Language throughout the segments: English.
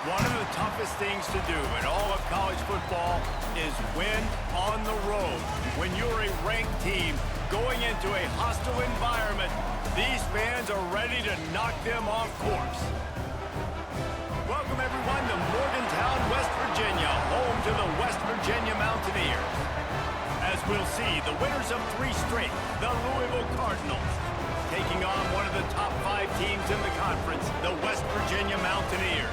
One of the toughest things to do in all of college football is win on the road. When you're a ranked team going into a hostile environment, these fans are ready to knock them off course. Welcome everyone to Morgantown, West Virginia, home to the West Virginia Mountaineers. As we'll see, the winners of 3 straight, the Louisville Cardinals, taking on one of the top 5 teams in the conference, the West Virginia Mountaineers.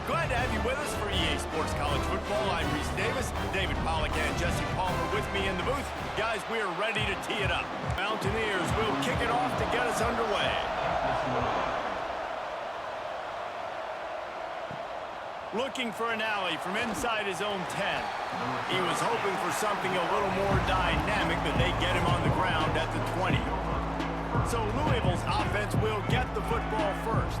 Glad to have you with us for EA Sports College Football. I'm Reese Davis, David Pollack and Jesse Palmer with me in the booth. Guys, we are ready to tee it up. Mountaineers will kick it off to get us underway. Looking for an alley from inside his own 10. He was hoping for something a little more dynamic, but they get him on the ground at the 20. So Louisville's offense will get the football first.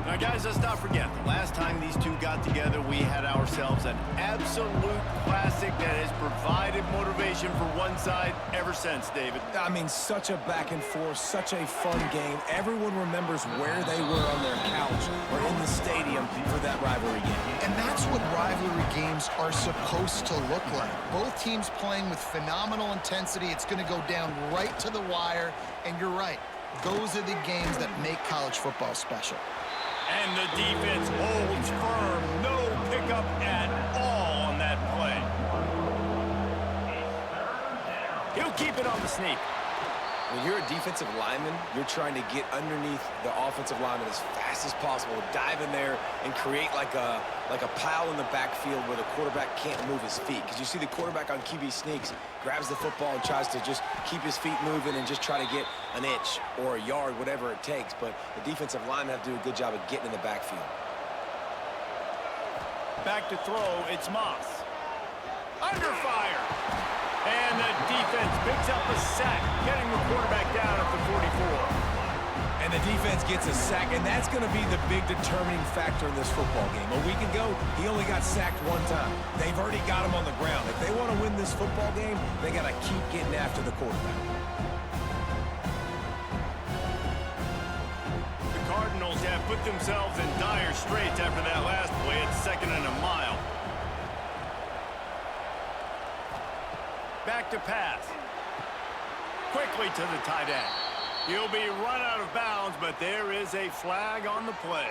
Now, guys, let's not forget, the last time these two got together, we had ourselves an absolute classic that has provided motivation for one side ever since, David. I mean, such a back and forth, such a fun game. Everyone remembers where they were on their couch or in the stadium for that rivalry game. And that's what rivalry games are supposed to look like. Both teams playing with phenomenal intensity. It's going to go down right to the wire. And you're right, those are the games that make college football special. And the defense holds firm. No pickup at all on that play. He'll keep it on the sneak. When you're a defensive lineman, you're trying to get underneath the offensive lineman as fast as possible, dive in there and create like a pile in the backfield where the quarterback can't move his feet. Because you see the quarterback on QB sneaks, grabs the football and tries to just keep his feet moving and just try to get an inch or a yard, whatever it takes. But the defensive linemen have to do a good job of getting in the backfield. Back to throw, it's Moss. Under fire. And the defense picks up a sack, getting the quarterback down at the 44. And the defense gets a sack, and that's going to be the big determining factor in this football game. A week ago, he only got sacked 1 time. They've already got him on the ground. If they want to win this football game, they got to keep getting after the quarterback. The Cardinals have put themselves in dire straits after that last play at 2nd and a mile. Back to pass. Quickly to the tight end. He'll be run out of bounds, but there is a flag on the play.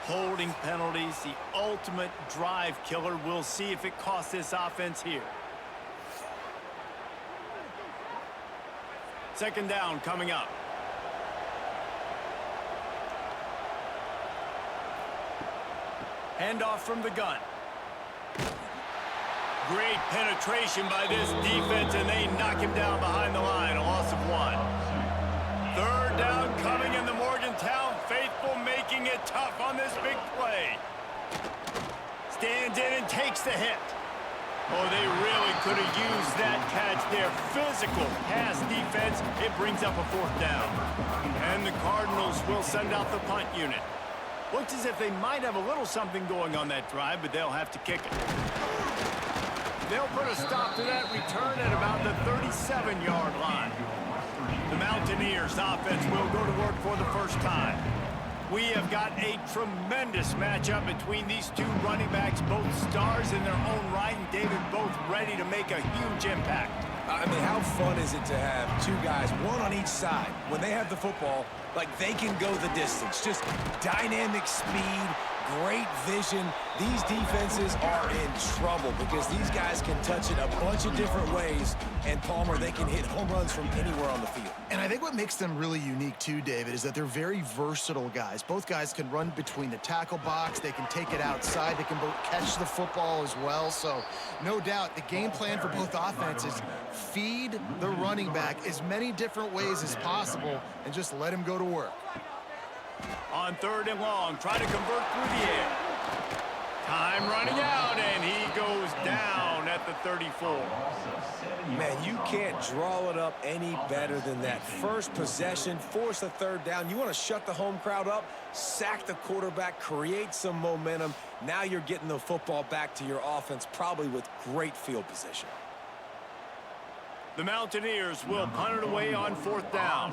Holding penalties, the ultimate drive killer. We'll see if it costs this offense here. 2nd down coming up. Handoff from the gun. Great penetration by this defense, and they knock him down behind the line. A loss of 1. 3rd down coming, in the Morgantown faithful making it tough on this big play. Stands in and takes the hit. Oh, they really could have used that catch there. Physical pass defense. It brings up a 4th down. And the Cardinals will send out the punt unit. Looks as if they might have a little something going on that drive, but they'll have to kick it. They'll put a stop to that return at about the 37-yard line. The Mountaineers offense will go to work for the first time. We have got a tremendous matchup between these two running backs, both stars in their own right, and David, both ready to make a huge impact. I mean, how fun is it to have 2 guys, 1 on each side, when they have the football, like they can go the distance. Just dynamic speed, great vision. These defenses are in trouble because these guys can touch it a bunch of different ways, and Palmer, they can hit home runs from anywhere on the field. And I think what makes them really unique too, David, is that they're very versatile guys. Both guys can run between the tackle box. They can take it outside. They can both catch the football as well. So no doubt the game plan for both offenses, feed the running back as many different ways as possible and just let him go to work. On 3rd and long, try to convert through the air. Time running out, and he goes down at the 34. Man, you can't draw it up any better than that. First possession, force a 3rd down. You want to shut the home crowd up, sack the quarterback, create some momentum. Now you're getting the football back to your offense, probably with great field position. The Mountaineers will punt it away on 4th down.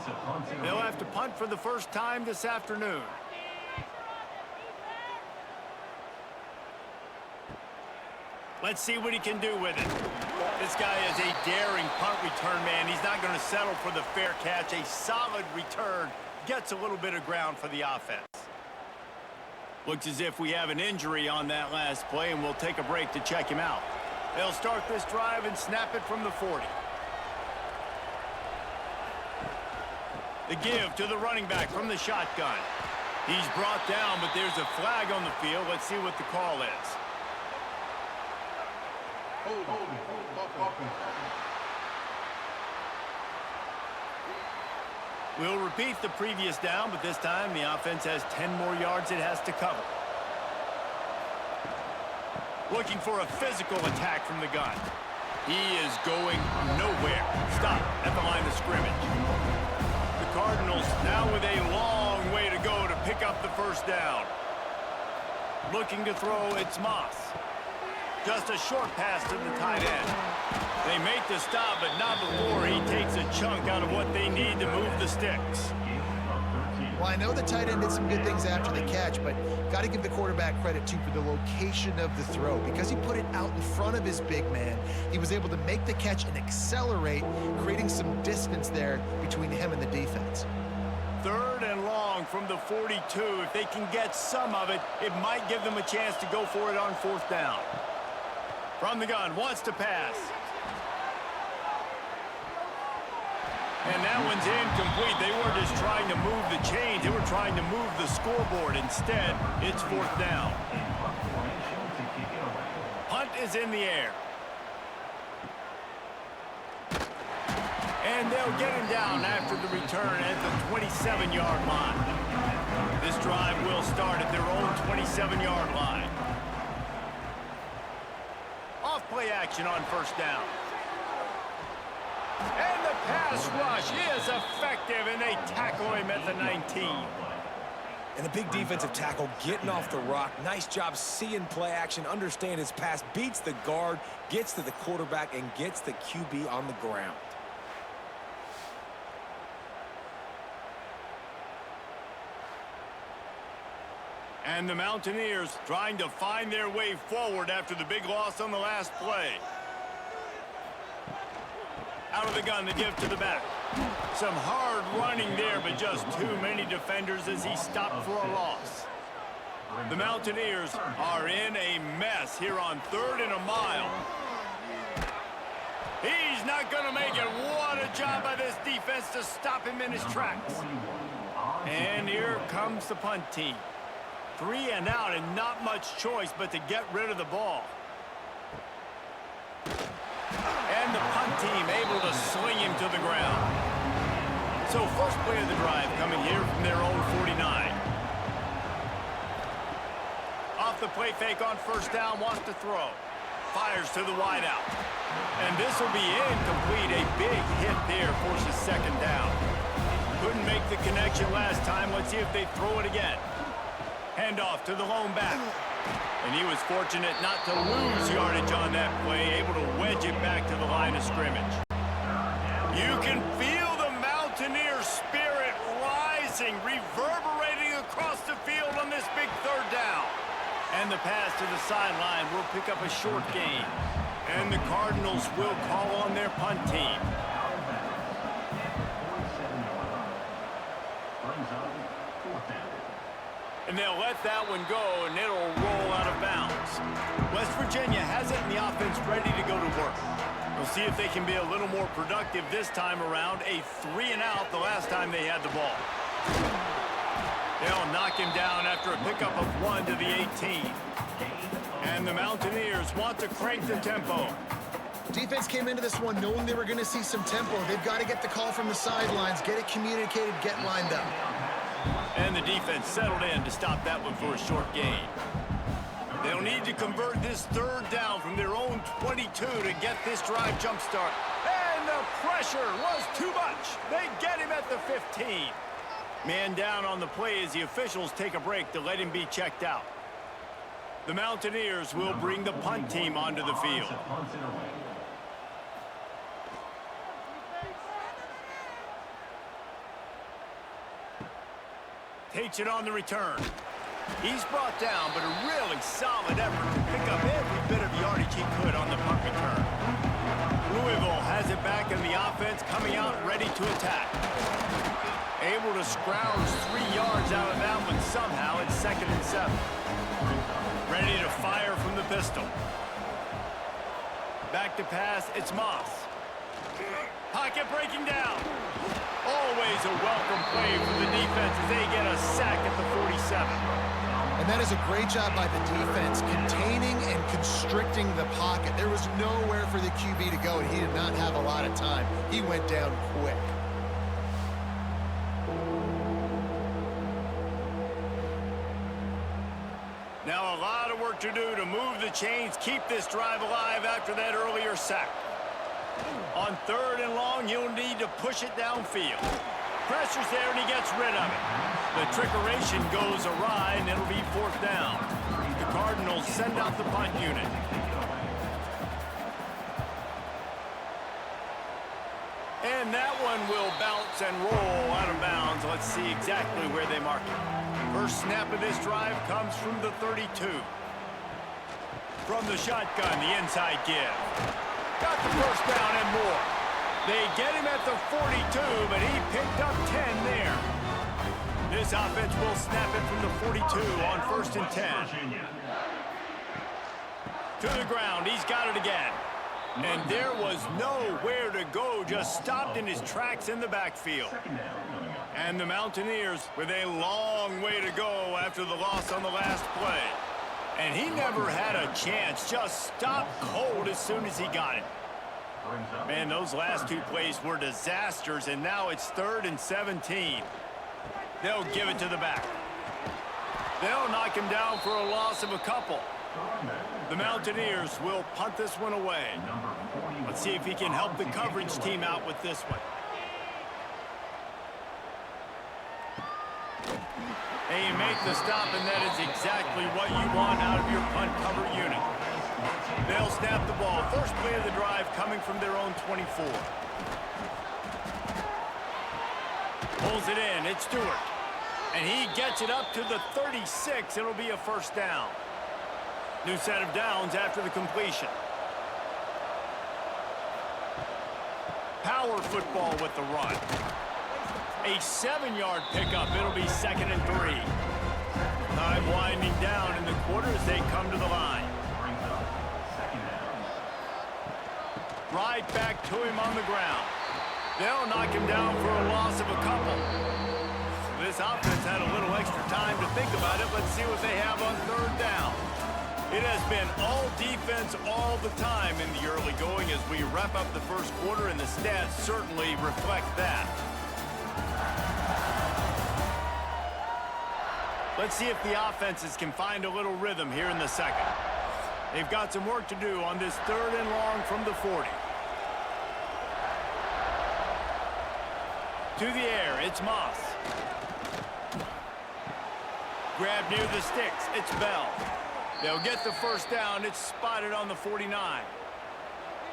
They'll have to punt for the first time this afternoon. Let's see what he can do with it. This guy is a daring punt return man. He's not going to settle for the fair catch. A solid return gets a little bit of ground for the offense. Looks as if we have an injury on that last play, and we'll take a break to check him out. They'll start this drive and snap it from the 40. The give to the running back from the shotgun. He's brought down, but there's a flag on the field. Let's see what the call is. We'll repeat the previous down, but this time the offense has 10 more yards it has to cover. Looking for a physical attack from the gun. He is going nowhere. Stop at the line of scrimmage. The Cardinals now with a long way to go to pick up the first down. Looking to throw, it's Moss. Just a short pass to the tight end. They make the stop, but not before he takes a chunk out of what they need to move the sticks. Well, I know the tight end did some good things after the catch, but got to give the quarterback credit, too, for the location of the throw. Because he put it out in front of his big man, he was able to make the catch and accelerate, creating some distance there between him and the defense. 3rd and long from the 42. If they can get some of it, it might give them a chance to go for it on 4th down. From the gun, wants to pass. And that one's incomplete. They weren't just trying to move the chains. They were trying to move the scoreboard. Instead, it's 4th down. Punt is in the air. And they'll get him down after the return at the 27-yard line. This drive will start at their own 27-yard line. Off-play action on 1st down. And the pass rush is effective, and they tackle him at the 19. And the big defensive tackle getting off the rock. Nice job seeing play action, understand his pass, beats the guard, gets to the quarterback, and gets the QB on the ground. And the Mountaineers trying to find their way forward after the big loss on the last play. Out of the gun, the give to the back. Some hard running there, but just too many defenders as he stopped for a loss. The Mountaineers are in a mess here on 3rd and a mile. He's not going to make it. What a job by this defense to stop him in his tracks. And here comes the punt team. 3 and out, and not much choice but to get rid of the ball. And the punt team able to sling him to the ground. So first play of the drive coming here from their own 49. Off the play fake on 1st down, wants to throw. Fires to the wideout. And this will be incomplete. A big hit there forces 2nd down. Couldn't make the connection last time. Let's see if they throw it again. Handoff to the lone back. And he was fortunate not to lose yardage on that play, able to wedge it back to the line of scrimmage. You can feel the Mountaineer spirit rising, reverberating across the field on this big 3rd down. And the pass to the sideline will pick up a short gain. And the Cardinals will call on their punt team. And they'll let that one go, and it'll roll out of bounds. West Virginia has it in the offense ready to go to work. We'll see if they can be a little more productive this time around. A 3 and out the last time they had the ball. They'll knock him down after a pickup of 1 to the 18. And the Mountaineers want to crank the tempo. Defense came into this one knowing they were going to see some tempo. They've got to get the call from the sidelines, get it communicated, get lined up. And the defense settled in to stop that one for a short gain. They'll need to convert this 3rd down from their own 22 to get this drive jump start. And the pressure was too much. They get him at the 15. Man down on the play as the officials take a break to let him be checked out. The Mountaineers will bring the punt team onto the field. takes it on the return. He's brought down, but a really solid effort to pick up every bit of yardage he could on the punt return. Louisville has it back in the offense, coming out ready to attack. Able to scrounge 3 yards out of that one somehow. It's 2nd and 7. Ready to fire from the pistol. Back to pass, it's Moss. Pocket breaking down. Always a welcome play for the defense as they get a sack at the 47. And that is a great job by the defense, containing and constricting the pocket. There was nowhere for the QB to go, and he did not have a lot of time. He went down quick. Now a lot of work to do to move the chains, keep this drive alive after that earlier sack. On 3rd and long, he'll need to push it downfield. Pressure's there, and he gets rid of it. The trickeration goes awry, and it'll be 4th down. The Cardinals send out the punt unit. And that one will bounce and roll out of bounds. Let's see exactly where they mark it. First snap of this drive comes from the 32. From the shotgun, the inside give. Got the first down and more. They get him at the 42, but he picked up 10 there. This offense will snap it from the 42 on 1st and 10. To the ground, he's got it again. And there was nowhere to go, just stopped in his tracks in the backfield. And the Mountaineers with a long way to go after the loss on the last play. And he never had a chance, just stopped cold as soon as he got it. Man, those last 2 plays were disasters, and now it's 3rd and 17. They'll give it to the back. They'll knock him down for a loss of a couple. The Mountaineers will punt this one away. Let's see if he can help the coverage team out with this one. And you make the stop, and that is exactly what you want out of your punt cover unit. They'll snap the ball. First play of the drive coming from their own 24. Pulls it in. It's Stewart. And he gets it up to the 36. It'll be a 1st down. New set of downs after the completion. Power football with the run. A 7-yard pickup. It'll be 2nd and 3. Time winding down in the quarter as they come to the line. Right back to him on the ground. They'll knock him down for a loss of a couple. This offense had a little extra time to think about it. Let's see what they have on 3rd down. It has been all defense all the time in the early going as we wrap up the 1st quarter, and the stats certainly reflect that. Let's see if the offenses can find a little rhythm here in the 2nd. They've got some work to do on this 3rd and long from the 40. To the air, it's Moss. Grab near the sticks, it's Bell. They'll get the 1st down. It's spotted on the 49.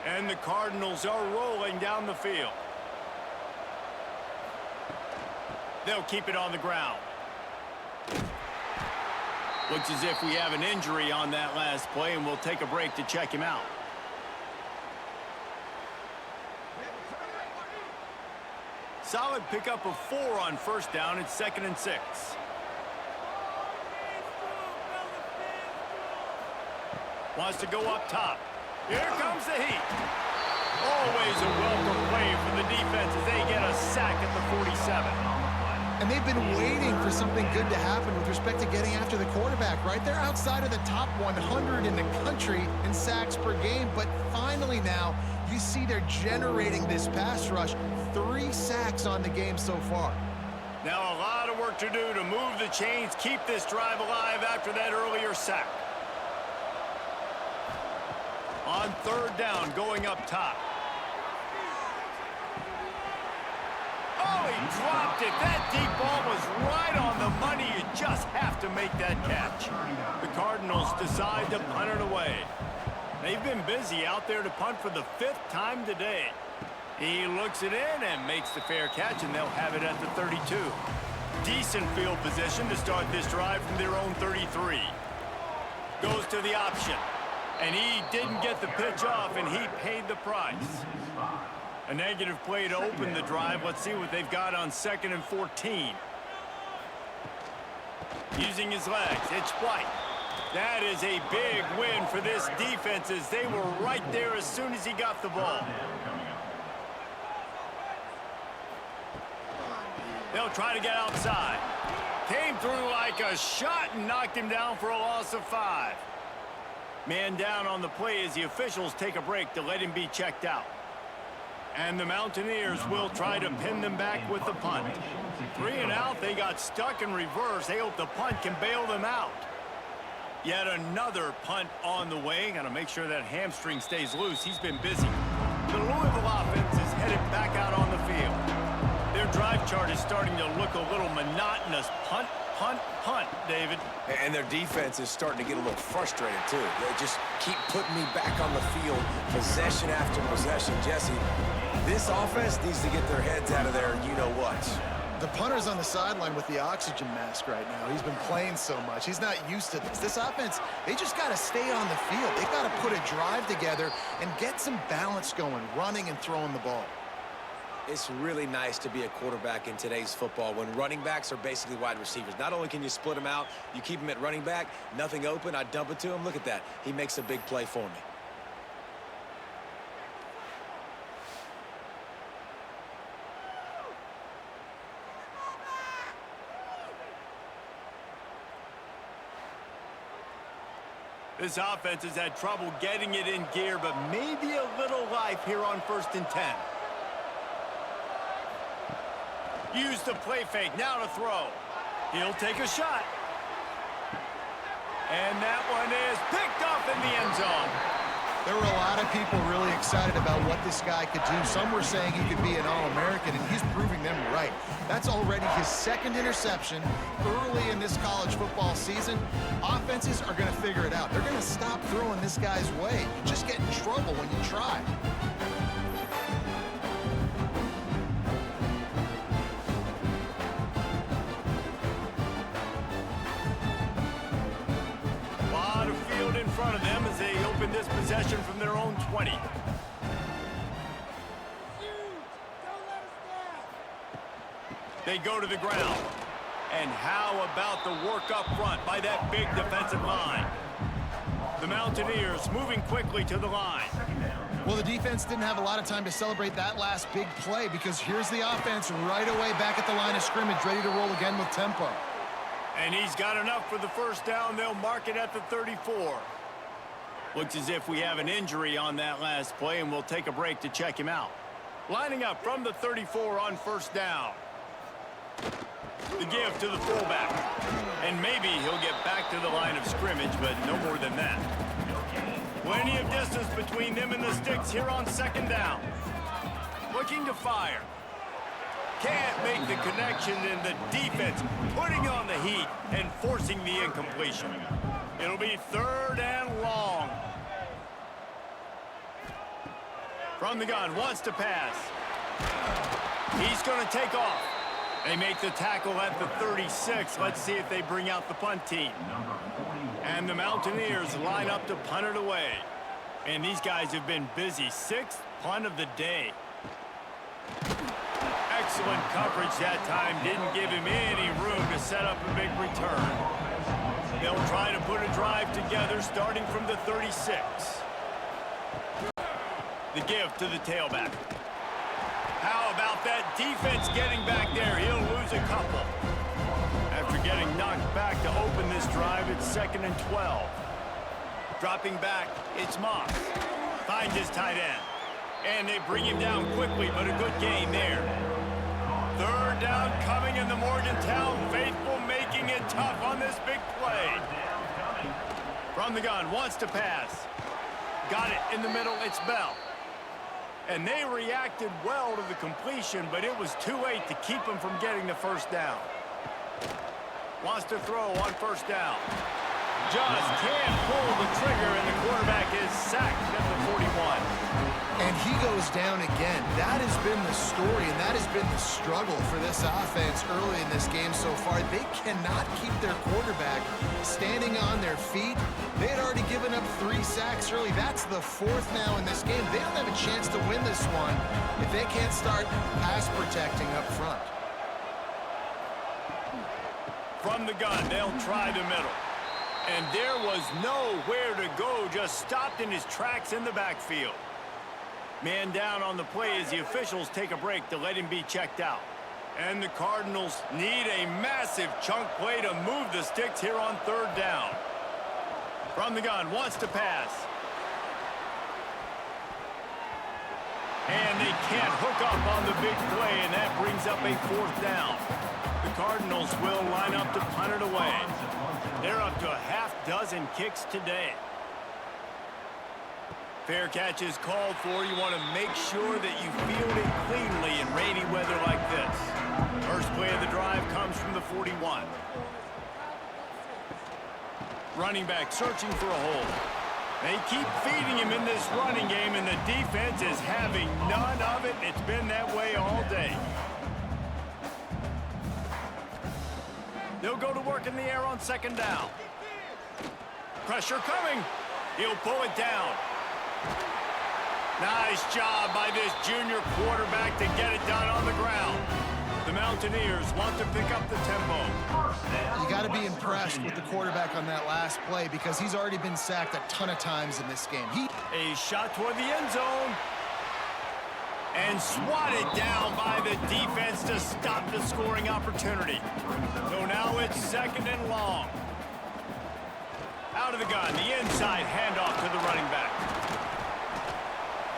And the Cardinals are rolling down the field. They'll keep it on the ground. Looks as if we have an injury on that last play, and we'll take a break to check him out. Solid pickup of 4 on 1st down. It's 2nd and 6. Wants to go up top. Here comes the heat. Always a welcome play for the defense as they get a sack at the 47. And they've been waiting for something good to happen with respect to getting after the quarterback, right? They're outside of the top 100 in the country in sacks per game, but finally now you see they're generating this pass rush. 3 sacks on the game so far. Now a lot of work to do to move the chains, keep this drive alive after that earlier sack. On 3rd down, going up top. Oh, he dropped it. That deep ball was right on the money. You just have to make that catch. The Cardinals decide to punt it away. They've been busy out there to punt for the 5th time today. He looks it in and makes the fair catch, and they'll have it at the 32. Decent field position to start this drive from their own 33. Goes to the option. And he didn't get the pitch off, and he paid the price. A negative play to open the drive. Let's see what they've got on 2nd and 14. Using his legs, it's White. That is a big win for this defense as they were right there as soon as he got the ball. They'll try to get outside. Came through like a shot and knocked him down for a loss of 5. Man down on the play as the officials take a break to let him be checked out. And the Mountaineers will try to pin them back with the punt. 3 and out, they got stuck in reverse. They hope the punt can bail them out. Yet another punt on the way. Got to make sure that hamstring stays loose. He's been busy. The Louisville offense is headed back out on the field. Their drive chart is starting to look a little monotonous. Punt, punt, punt, David. And their defense is starting to get a little frustrated, too. They just keep putting me back on the field, possession after possession. Jesse, this offense needs to get their heads out of there, you-know-what. The punter's on the sideline with the oxygen mask right now. He's been playing so much. He's not used to this. This offense, they just got to stay on the field. They've got to put a drive together and get some balance going, running and throwing the ball. It's really nice to be a quarterback in today's football when running backs are basically wide receivers. Not only can you split them out, you keep them at running back, nothing open, I dump it to him. Look at that. He makes a big play for me. This offense has had trouble getting it in gear, but maybe a little life here on 1st and 10. Use the play fake, now to throw. He'll take a shot. And that one is picked off in the end zone. There were a lot of people really excited about what this guy could do. Some were saying he could be an All-American, and he's proving them right. That's already his 2nd interception early in this college football season. Offenses are going to figure it out. They're going to stop throwing this guy's way. You just get in trouble when you try. In front of them as they open this possession from their own 20. They go to the ground. And how about the work up front by that big defensive line? The Mountaineers moving quickly to the line. Well, the defense didn't have a lot of time to celebrate that last big play because here's the offense right away back at the line of scrimmage, ready to roll again with tempo. And he's got enough for the first down. They'll mark it at the 34. Looks as if we have an injury on that last play, and we'll take a break to check him out. Lining up from the 34 on 1st down. The give to the fullback. And maybe he'll get back to the line of scrimmage, but no more than that. Plenty of distance between them and the sticks here on 2nd down. Looking to fire. Can't make the connection, and the defense putting on the heat and forcing the incompletion. It'll be 3rd and long. From the gun, wants to pass. He's going to take off. They make the tackle at the 36. Let's see if they bring out the punt team. And the Mountaineers line up to punt it away. And these guys have been busy. 6th punt of the day. Excellent coverage that time. Didn't give him any room to set up a big return. They'll try to put a drive together starting from the 36. The give to the tailback. How about that defense getting back there? He'll lose a couple. After getting knocked back to open this drive, it's 2nd and 12. Dropping back, it's Moss. Finds his tight end. And they bring him down quickly, but a good gain there. 3rd down coming in the Morgantown faithful, making it tough on this big play. From the gun, wants to pass. Got it in the middle, it's Bell. And they reacted well to the completion, but it was too late to keep him from getting the 1st down. Wants to throw on 1st down. Just can't pull the trigger, and the quarterback is sacked at the 41. And he goes down again. That has been the story, and that has been the struggle for this offense early in this game so far. They cannot keep their quarterback standing on their feet. They had already given up 3 sacks early. That's the 4th now in this game. They don't have a chance to win this one if they can't start pass protecting up front. From the gun, they'll try the middle. And there was nowhere to go, just stopped in his tracks in the backfield. Man down on the play as the officials take a break to let him be checked out. And the Cardinals need a massive chunk play to move the sticks here on 3rd down. From the gun, wants to pass. And they can't hook up on the big play, and that brings up a 4th down. The Cardinals will line up to punt it away. They're up to a half-dozen kicks today. Fair catch is called for. You want to make sure that you field it cleanly in rainy weather like this. First play of the drive comes from the 41. Running back searching for a hole. They keep feeding him in this running game, and the defense is having none of it. It's been that way all day. They'll go to work in the air on 2nd down. Pressure coming. He'll pull it down. Nice job by this junior quarterback to get it done on the ground. The Mountaineers want to pick up the tempo. You got to be impressed with the quarterback on that last play because he's already been sacked a ton of times in this game. A shot toward the end zone. And swatted down by the defense to stop the scoring opportunity. So now it's 2nd and long. Out of the gun, the inside handoff to the running back.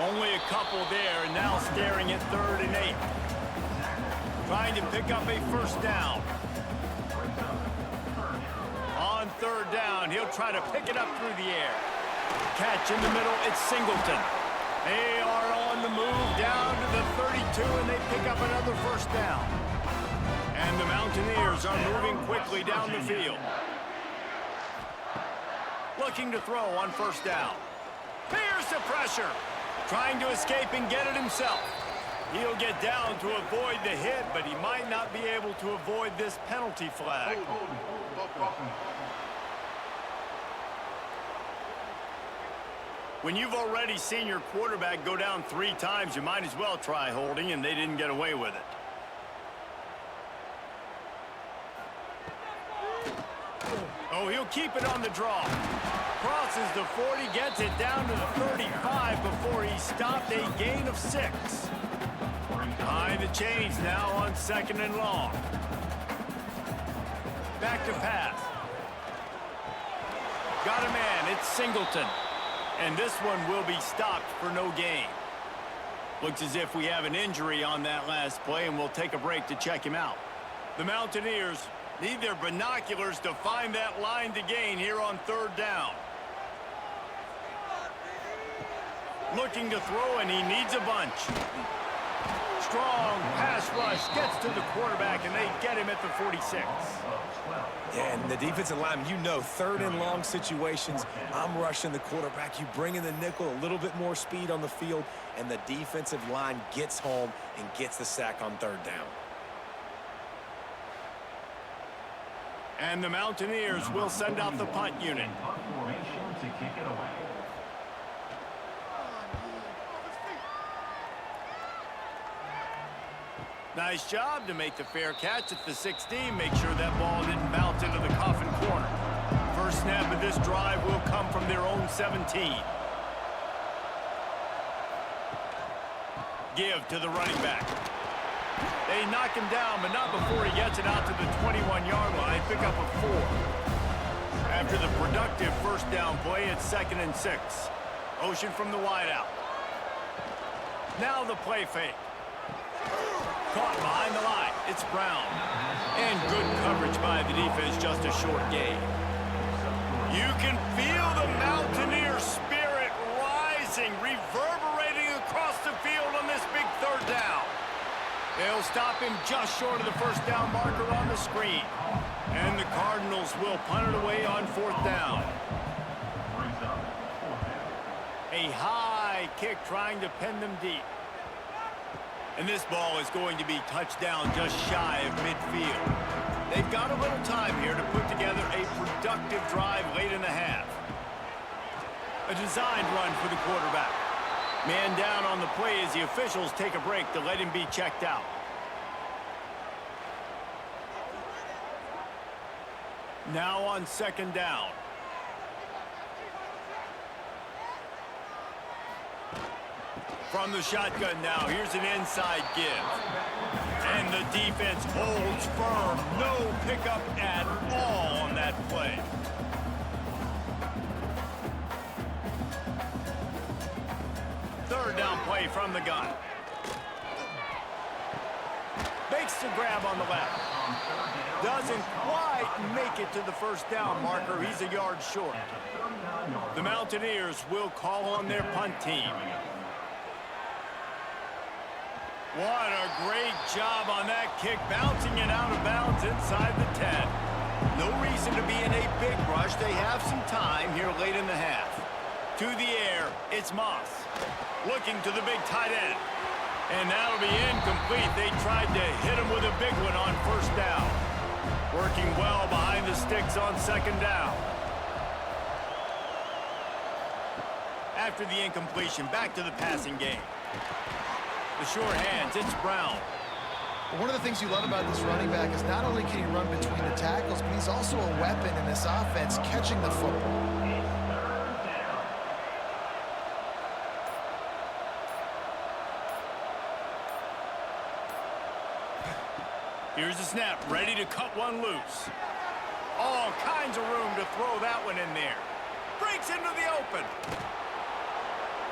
Only a couple there, and now staring at 3rd and 8. Trying to pick up a 1st down. On 3rd down, he'll try to pick it up through the air. Catch in the middle, it's Singleton. They are on the move down to the 32, and they pick up another 1st down. And the Mountaineers are moving quickly down the field. Looking to throw on 1st down. Here's the pressure. Trying to escape and get it himself. He'll get down to avoid the hit, but he might not be able to avoid this penalty flag. When you've already seen your quarterback go down 3 times, you might as well try holding, and they didn't get away with it. Oh, he'll keep it on the draw. Crosses the 40, gets it down to the 35 before he stopped, a gain of 6. Behind the chains now on 2nd and long. Back to pass. Got a man, it's Singleton. And this one will be stopped for no gain. Looks as if we have an injury on that last play, and we'll take a break to check him out. The Mountaineers need their binoculars to find that line to gain here on 3rd down. Looking to throw, and he needs a bunch. Strong pass rush gets to the quarterback, and they get him at the 46. Yeah, and the defensive lineman, you know, 3rd and long situations, I'm rushing the quarterback. You bring in the nickel, a little bit more speed on the field, and the defensive line gets home and gets the sack on 3rd down. And the Mountaineers will send out the punt unit. Nice job to make the fair catch at the 16. Make sure that ball didn't bounce into the coffin corner. First snap of this drive will come from their own 17. Give to the running back. They knock him down, but not before he gets it out to the 21-yard line. Pick up a 4. After the productive 1st down play, it's 2nd and 6. Ocean from the wideout. Now the play fake. Caught behind the line. It's Brown. And good coverage by the defense, just a short gain. You can feel the Mountaineer spirit rising, reverberating across the field on this big 3rd down. They'll stop him just short of the 1st down marker on the screen. And the Cardinals will punt it away on 4th down. A high onside kick trying to pin them deep. And this ball is going to be touched down just shy of midfield. They've got a little time here to put together a productive drive late in the half. A designed run for the quarterback. Man down on the play as the officials take a break to let him be checked out. Now on second down. From the shotgun now, here's an inside give. And the defense holds firm. No pickup at all on that play. Third down play from the gun. Makes the grab on the left. Doesn't quite make it to the first down marker. He's a yard short. The Mountaineers will call on their punt team. What a great job on that kick, bouncing it out of bounds inside the 10. No reason to be in a big rush. They have some time here late in the half. To the air, it's Moss. Looking to the big tight end. And that'll be incomplete. They tried to hit him with a big one on first down. Working well behind the sticks on second down. After the incompletion, back to the passing game. The short hands, it's Brown. One of the things you love about this running back is not only can he run between the tackles, but he's also a weapon in this offense, catching the football. Here's the snap, ready to cut one loose. All kinds of room to throw that one in there. Breaks into the open.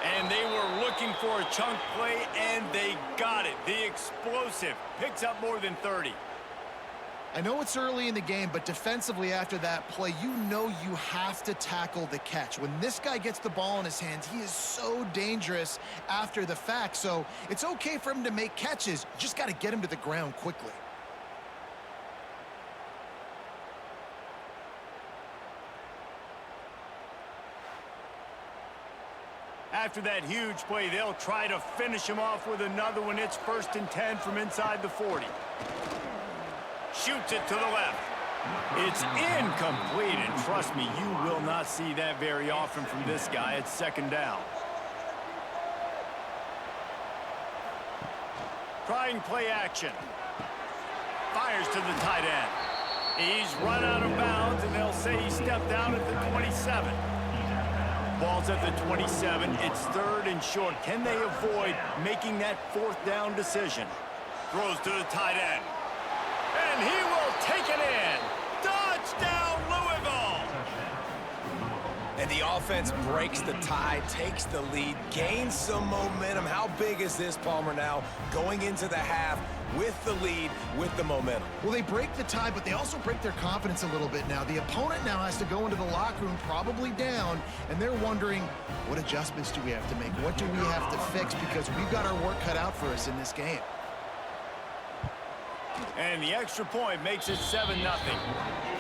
And they were looking for a chunk play, and they got it. The explosive picks up more than 30. I know it's early in the game, but defensively after that play, you know you have to tackle the catch. When this guy gets the ball in his hands, he is so dangerous after the fact. So it's okay for him to make catches. You just got to get him to the ground quickly. After that huge play, they'll try to finish him off with another one. It's 1st and 10 from inside the 40. Shoots it to the left. It's incomplete, and trust me, you will not see that very often from this guy. It's second down. Trying play action. Fires to the tight end. He's run out of bounds, and they'll say he stepped out at the 27. Ball's at the 27. It's 3rd and short. Can they avoid making that 4th down decision? Throws to the tight end. And he will take it in. Touchdown, Louisville! And the offense breaks the tie, takes the lead, gains some momentum. How big is this, Palmer, now going into the half with the lead, with the momentum? Well, they break the tie, but they also break their confidence a little bit now. The opponent now has to go into the locker room probably down, and they're wondering, what adjustments do we have to make? What do we have to fix? Because we've got our work cut out for us in this game. And the extra point makes it 7-0.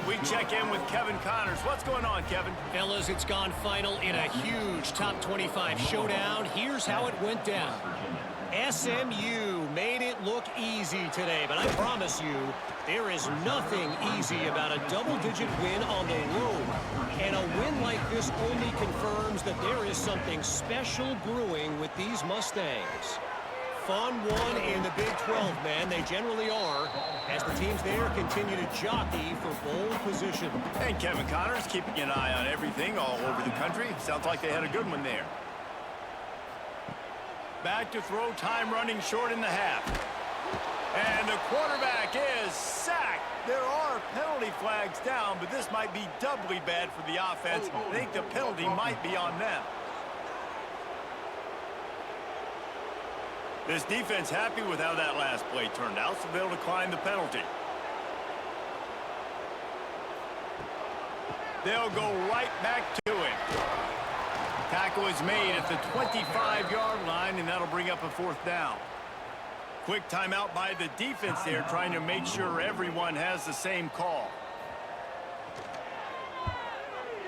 We check in with Kevin Connors. What's going on, Kevin? Fellas, it's gone final in a huge top 25 showdown. Here's how it went down. SMU made it look easy today, but I promise you, there is nothing easy about a double-digit win on the road. And a win like this only confirms that there is something special brewing with these Mustangs. Fun one in the Big 12, man. They generally are, as the teams there continue to jockey for bowl position. And Kevin Connors keeping an eye on everything all over the country. Sounds like they had a good one there. Back to throw, time running short in the half. And the quarterback is sacked. There are penalty flags down, but this might be doubly bad for the offense. I think the penalty might be on them. This defense happy with how that last play turned out, so they'll decline the penalty. They'll go right back to him. Tackle is made at the 25-yard line, and that'll bring up a 4th down. Quick timeout by the defense there, trying to make sure everyone has the same call.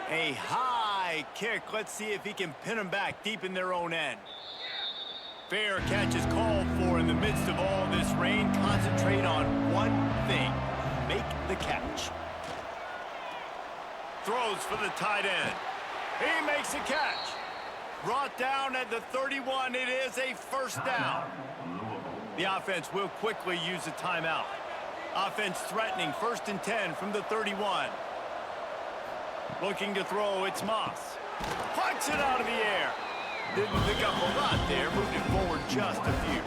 A high high kick. Let's see if he can pin them back deep in their own end. Fair catch is called for in the midst of all this rain. Concentrate on one thing. Make the catch. Throws for the tight end. He makes a catch. Brought down at the 31. It is a first down. The offense will quickly use a timeout. Offense threatening 1st and 10 from the 31. Looking to throw, it's Moss. Plucks it out of the air. Didn't pick up a lot there, moved it forward just a few.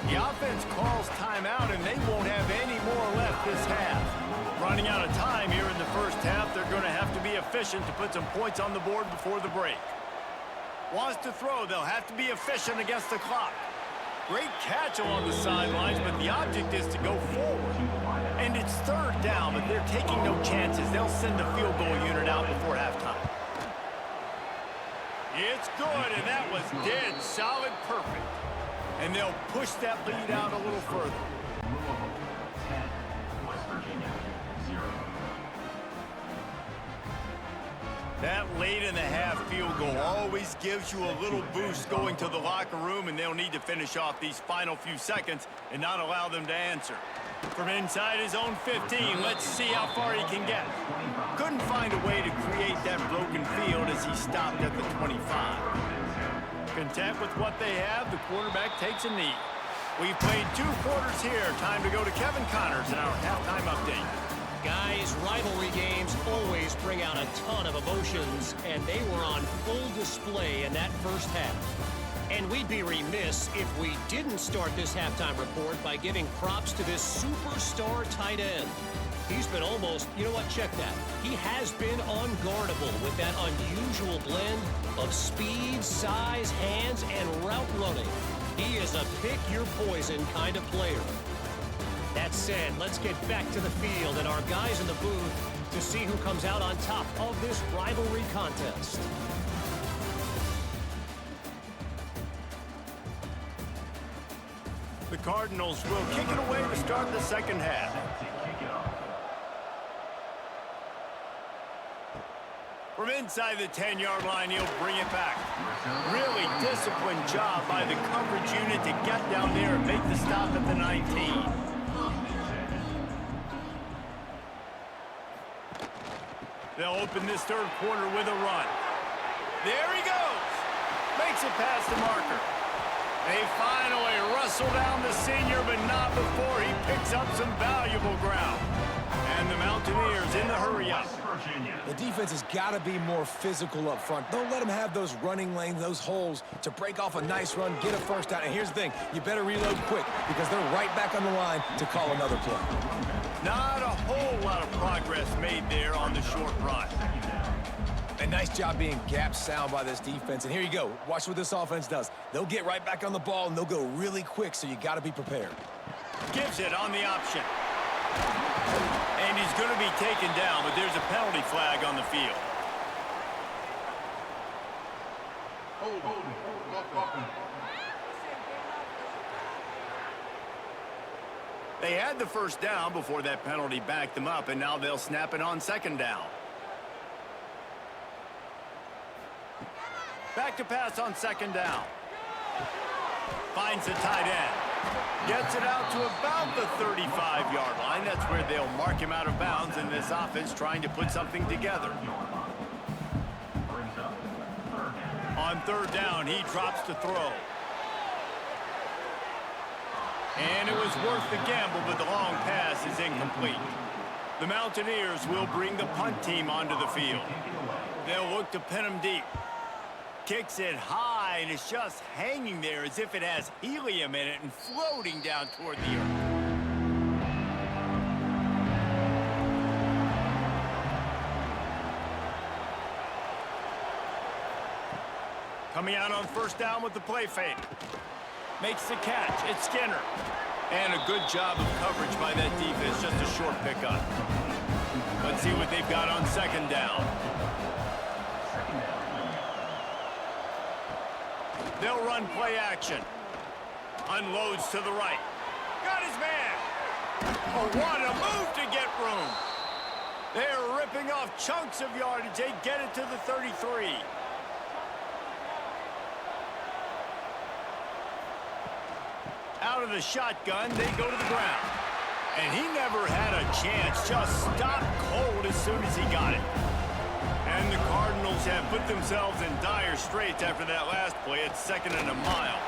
The offense calls timeout, and they won't have any more left this half. Running out of time here in the first half, they're going to have to be efficient to put some points on the board before the break. Wants to throw, they'll have to be efficient against the clock. Great catch along the sidelines, but the object is to go forward. And it's 3rd down, but they're taking no chances. They'll send the field goal unit out before halftime. It's good, and that was dead solid perfect. And they'll push that lead out a little further. That late in the half field goal always gives you a little boost going to the locker room, and they'll need to finish off these final few seconds and not allow them to answer. From inside his own 15, let's see how far he can get. Couldn't find a way to create that broken field as he stopped at the 25. Content with what they have, the quarterback takes a knee. We've played 2 quarters here. Time to go to Kevin Connors in our halftime update. Guys, rivalry games always bring out a ton of emotions, and they were on full display in that first half. And we'd be remiss if we didn't start this halftime report by giving props to this superstar tight end. He's been almost, you know what, check that. He has been unguardable with that unusual blend of speed, size, hands, and route running. He is a pick-your-poison kind of player. That said, let's get back to the field and our guys in the booth to see who comes out on top of this rivalry contest. The Cardinals will kick it away to start the second half. From inside the 10-yard line, he'll bring it back. Really disciplined job by the coverage unit to get down there and make the stop at the 19. They'll open this 3rd quarter with a run. There he goes. Makes it past the marker. They finally wrestle down the senior, but not before he picks up some valuable ground. And the Mountaineers in the hurry-up. The defense has got to be more physical up front. Don't let them have those running lanes, those holes to break off a nice run, get a first down. And here's the thing, you better reload quick because they're right back on the line to call another play. Not a whole lot of progress made there on the short run. A nice job being gap sound by this defense. And here you go. Watch what this offense does. They'll get right back on the ball, and they'll go really quick, so you got to be prepared. Gives it on the option. And he's going to be taken down, but there's a penalty flag on the field. They had the first down before that penalty backed them up, and now they'll snap it on 2nd down. Back to pass on 2nd down. Finds the tight end. Gets it out to about the 35-yard line. That's where they'll mark him out of bounds in this offense trying to put something together. On 3rd down, he drops to throw. And it was worth the gamble, but the long pass is incomplete. The Mountaineers will bring the punt team onto the field. They'll look to pin him deep. Kicks it high, and it's just hanging there as if it has helium in it and floating down toward the earth. Coming out on 1st down with the play fake. Makes the catch. It's Skinner. And a good job of coverage by that defense. Just a short pickup. Let's see what they've got on 2nd down. They'll run play action. Unloads to the right. Got his man. Oh, what a move to get room. They're ripping off chunks of yardage. They get it to the 33. Out of the shotgun, they go to the ground. And he never had a chance. Just stopped cold as soon as he got it. And the Cardinals have put themselves in dire straits after that last play. It's 2nd and a mile.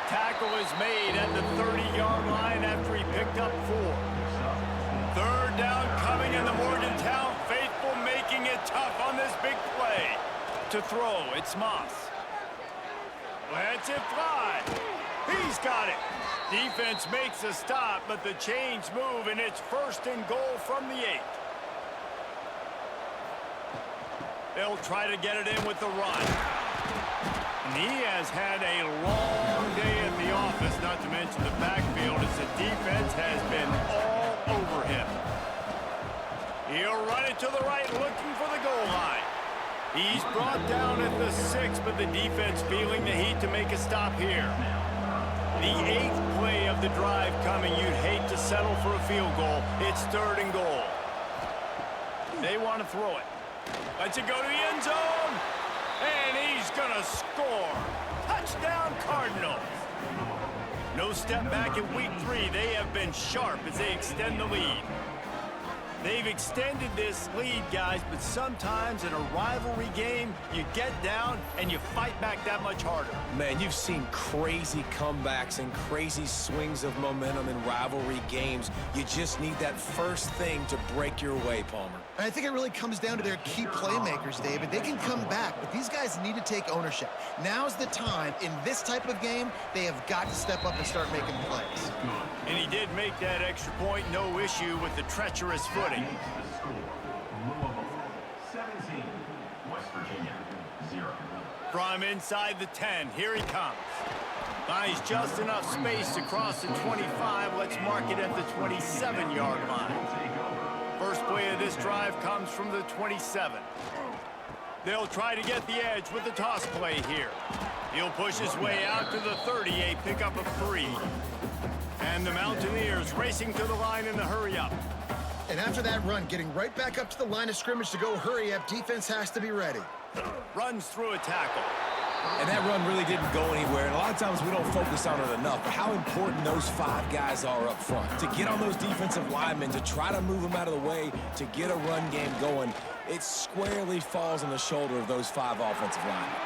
Tackle is made at the 30-yard line after he picked up 4. 3rd down coming in the Morgantown faithful, making it tough on this big play. To throw, it's Moss. Lets it fly. He's got it. Defense makes a stop, but the chains move, and it's 1st and goal from the 8. They'll try to get it in with the run. And he has had a long day at the office, not to mention the backfield, as the defense has been all over him. He'll run it to the right, looking for the goal line. He's brought down at the 6, but the defense feeling the heat to make a stop here. The 8th play of the drive coming. You'd hate to settle for a field goal. It's 3rd and goal. They want to throw it. Lets it go to the end zone. And he's going to score. Touchdown, Cardinals. No step back in week 3. They have been sharp as they extend the lead. They've extended this lead, guys, but sometimes in a rivalry game, you get down and you fight back that much harder. Man, you've seen crazy comebacks and crazy swings of momentum in rivalry games. You just need that first thing to break your way, Palmer. And I think it really comes down to their key playmakers, David. They can come back, but these guys need to take ownership. Now's the time. In this type of game, they have got to step up and start making plays. And he did make that extra point, no issue with the treacherous footing. Louisville 17, West Virginia 0. From inside the 10, here he comes. Buys just enough space to cross the 25. Let's mark it at the 27-yard line. First play of this drive comes from the 27. They'll try to get the edge with the toss play here. He'll push his way out to the 30, a pickup of 3. And the Mountaineers racing to the line in the hurry-up. And after that run, getting right back up to the line of scrimmage to go hurry up, defense has to be ready. Runs through a tackle. And that run really didn't go anywhere, and a lot of times we don't focus on it enough, but how important those 5 guys are up front. To get on those defensive linemen, to try to move them out of the way, to get a run game going, it squarely falls on the shoulder of those 5 offensive linemen.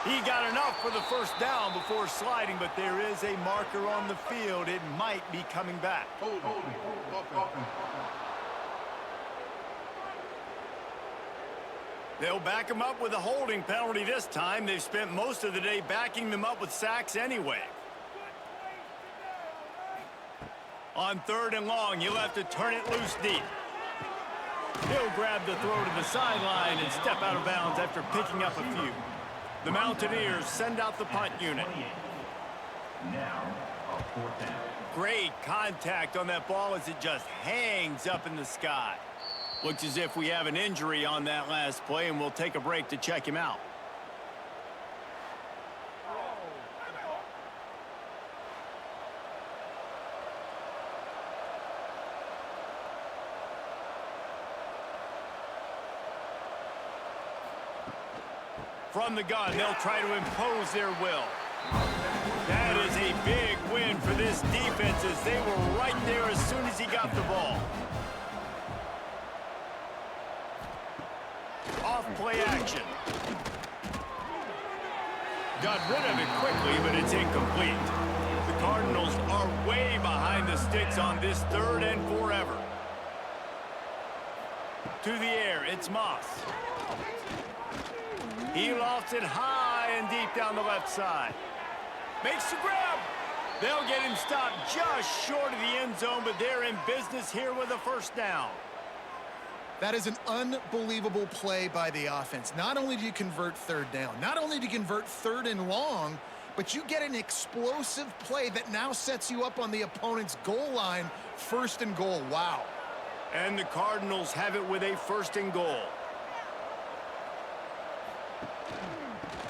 He got enough for the first down before sliding, but there is a marker on the field. It might be coming back. They'll back him up with a holding penalty this time. They've spent most of the day backing them up with sacks anyway. On 3rd and long, you'll have to turn it loose deep. He'll grab the throw to the sideline and step out of bounds after picking up a few. The Mountaineers send out the punt unit. Now, a 4th down. Great contact on that ball as it just hangs up in the sky. Looks as if we have an injury on that last play, and we'll take a break to check him out. From the gun, they'll try to impose their will. That is a big win for this defense as they were right there as soon as he got the ball. Off-play action. Got rid of it quickly, but it's incomplete. The Cardinals are way behind the sticks on this 3rd and forever. To the air, it's Moss. He lofts it high and deep down the left side. Makes the grab. They'll get him stopped just short of the end zone, but they're in business here with a first down. That is an unbelievable play by the offense. Not only do you convert 3rd down, not only do you convert 3rd and long, but you get an explosive play that now sets you up on the opponent's goal line, 1st and goal. Wow. And the Cardinals have it with a 1st and goal.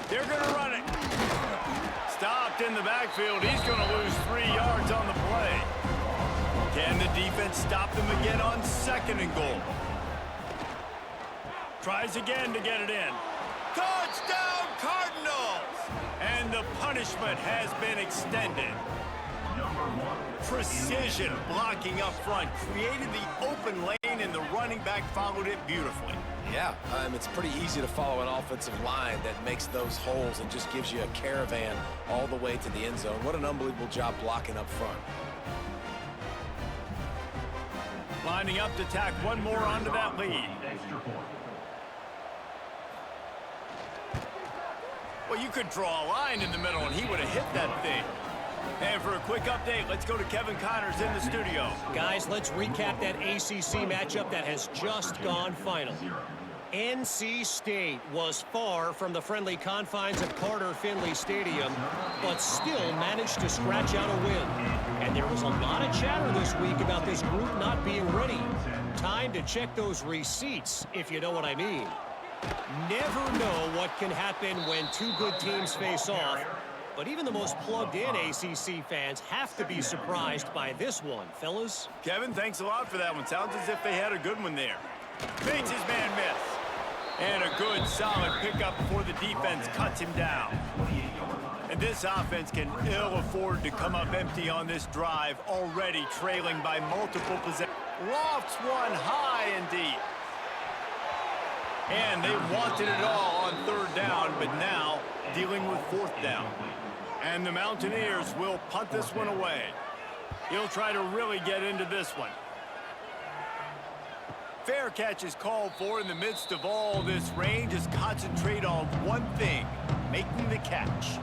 They're going to run it. Stopped in the backfield. He's going to lose 3 yards on the play. Can the defense stop them again on 2nd and goal? Tries again to get it in. Touchdown, Cardinals! And the punishment has been extended. Precision blocking up front created the open lane, and the running back followed it beautifully. Yeah, it's pretty easy to follow an offensive line that makes those holes and just gives you a caravan all the way to the end zone. What an unbelievable job blocking up front. Lining up to tack one more onto that lead. Well, you could draw a line in the middle, and he would have hit that thing. And for a quick update, let's go to Kevin Connors in the studio. Guys, let's recap that ACC matchup that has just gone final. NC State was far from the friendly confines of Carter Finley Stadium, but still managed to scratch out a win. And there was a lot of chatter this week about this group not being ready. Time to check those receipts, if you know what I mean. Never know what can happen when two good teams face off, but even the most plugged-in ACC fans have to be surprised by this one, fellas. Kevin, thanks a lot for that one. Sounds as if they had a good one there. Makes his man miss. And a good, solid pickup before the defense cuts him down. And this offense can ill afford to come up empty on this drive, already trailing by multiple possessions. Lofts one high and deep. And they wanted it all on third down, but now dealing with fourth down. And the Mountaineers will punt this one away. He'll try to really get into this one. Fair catch is called for in the midst of all this rain. Just concentrate on one thing, making the catch.